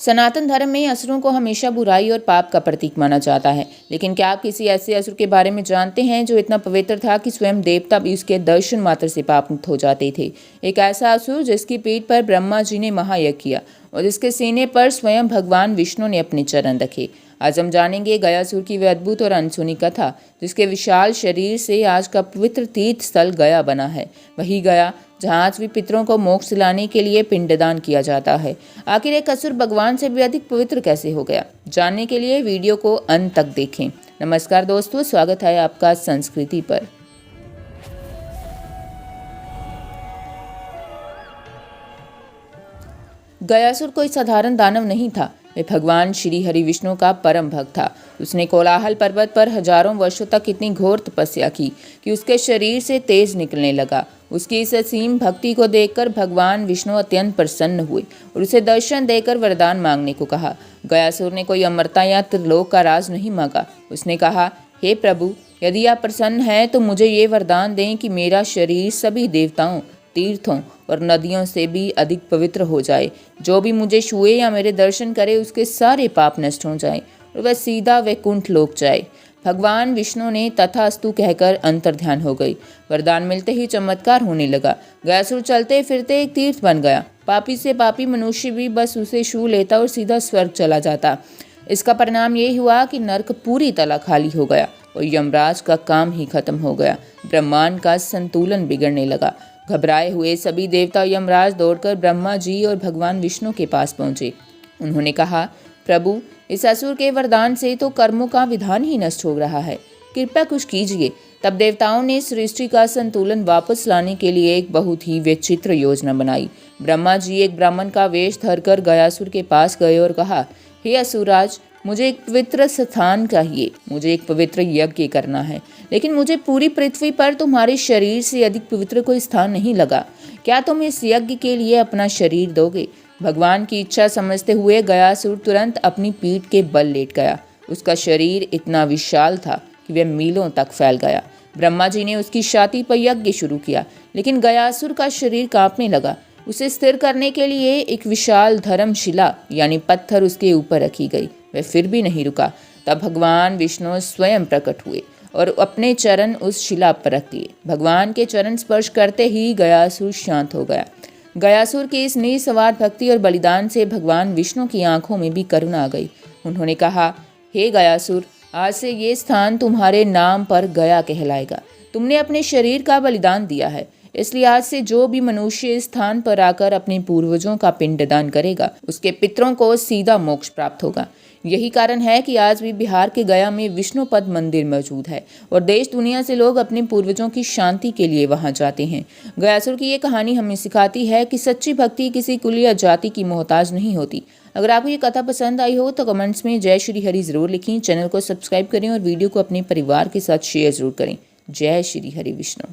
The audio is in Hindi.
सनातन धर्म में असुरों को हमेशा बुराई और पाप का प्रतीक माना जाता है। लेकिन क्या आप किसी ऐसे असुर के बारे में जानते हैं जो इतना पवित्र था कि स्वयं देवता भी उसके दर्शन मात्र से पाप मुक्त हो जाते थे। एक ऐसा असुर जिसकी पीठ पर ब्रह्मा जी ने महायज्ञ किया और जिसके सीने पर स्वयं भगवान विष्णु ने अपने चरण रखे। आज हम जानेंगे गयासुर की वे अद्भुत और अनसुनी कथा, जिसके विशाल शरीर से आज का पवित्र तीर्थ स्थल गया बना है। वही गया जहाँ आज भी पितरों को मोक्ष दिलाने के लिए पिंडदान किया जाता है। आखिर एक असुर भगवान से भी अधिक पवित्र कैसे हो गया? जानने के लिए वीडियो को अंत तक देखें। नमस्कार दोस्तों, स्वागत है आपका संस्कृति पर। गयासुर कोई साधारण दानव नहीं था। वे भगवान श्री हरि विष्णु का परम भक्त था। उसने कोलाहल पर्वत पर हजारों वर्षों तक इतनी घोर तपस्या की कि उसके शरीर से तेज निकलने लगा। उसकी इस असीम भक्ति को देखकर भगवान विष्णु अत्यंत प्रसन्न हुए और उसे दर्शन देकर वरदान मांगने को कहा। गयासुर ने कोई अमरता या त्रिलोक का राज नहीं मांगा। उसने कहा, हे प्रभु, यदि आप प्रसन्न हैं तो मुझे ये वरदान दें कि मेरा शरीर सभी देवताओं, तीर्थों और नदियों से भी अधिक पवित्र हो जाए। जो भी मुझे छुए या मेरे दर्शन करे उसके सारे पाप नष्ट हो जाएं और वह सीधा वैकुंठ लोक जाए। भगवान विष्णु ने तथास्तु कहकर अंतर्ध्यान हो गई। वरदान मिलते ही चमत्कार होने लगा। गयासुर चलते फिरते एक तीर्थ बन गया। पापी से पापी मनुष्य भी बस उसे छू लेता और सीधा स्वर्ग चला जाता। इसका परिणाम ये हुआ कि नरक पूरी तरह खाली हो गया और यमराज का काम ही खत्म हो गया। ब्रह्मांड का संतुलन बिगड़ने लगा। घबराए हुए सभी देवता यमराज दौड़कर ब्रह्मा जी और भगवान विष्णु के पास पहुंचे। उन्होंने कहा, प्रभु, इस असुर के वरदान से तो कर्मों का विधान ही नष्ट हो रहा है, कृपया कुछ कीजिए। तब देवताओं ने सृष्टि का संतुलन वापस लाने के लिए एक बहुत ही विचित्र योजना बनाई। ब्रह्मा जी एक ब्राह्मण का वेश धरकर गयासुर के पास गए और कहा, हे असुरराज, मुझे एक पवित्र स्थान चाहिए। मुझे एक पवित्र यज्ञ करना है, लेकिन मुझे पूरी पृथ्वी पर तुम्हारे शरीर से अधिक पवित्र कोई स्थान नहीं लगा। क्या तुम इस यज्ञ के लिए अपना शरीर दोगे? भगवान की इच्छा समझते हुए गयासुर तुरंत अपनी पीठ के बल लेट गया। उसका शरीर इतना विशाल था कि वह मीलों तक फैल गया। ब्रह्मा जी ने उसकी छाती पर यज्ञ शुरू किया, लेकिन गयासुर का शरीर कांपने लगा। उसे स्थिर करने के लिए एक विशाल धर्मशिला यानी पत्थर उसके ऊपर रखी गई। वह फिर भी नहीं रुका। तब भगवान विष्णु स्वयं प्रकट हुए और अपने चरण उस शिला पर रख दिए। भगवान के चरण स्पर्श करते ही गयासुर शांत हो गया। गयासुर की इस निस्वार्थ भक्ति और बलिदान से भगवान विष्णु की आंखों में भी करुणा आ गई। उन्होंने कहा, हे गयासुर, आज से ये स्थान तुम्हारे नाम पर गया कहलाएगा। तुमने अपने शरीर का बलिदान दिया है, इसलिए आज से जो भी मनुष्य इस स्थान पर आकर अपने पूर्वजों का पिंडदान करेगा, उसके पितरों को सीधा मोक्ष प्राप्त होगा। यही कारण है कि आज भी बिहार के गया में विष्णुपद मंदिर मौजूद है और देश दुनिया से लोग अपने पूर्वजों की शांति के लिए वहां जाते हैं। गयासुर की ये कहानी हमें सिखाती है कि सच्ची भक्ति किसी कुल या जाति की मोहताज नहीं होती। अगर आपको ये कथा पसंद आई हो तो कमेंट्स में जय श्री हरि जरूर लिखें। चैनल को सब्सक्राइब करें और वीडियो को अपने परिवार के साथ शेयर जरूर करें। जय श्री हरि विष्णु।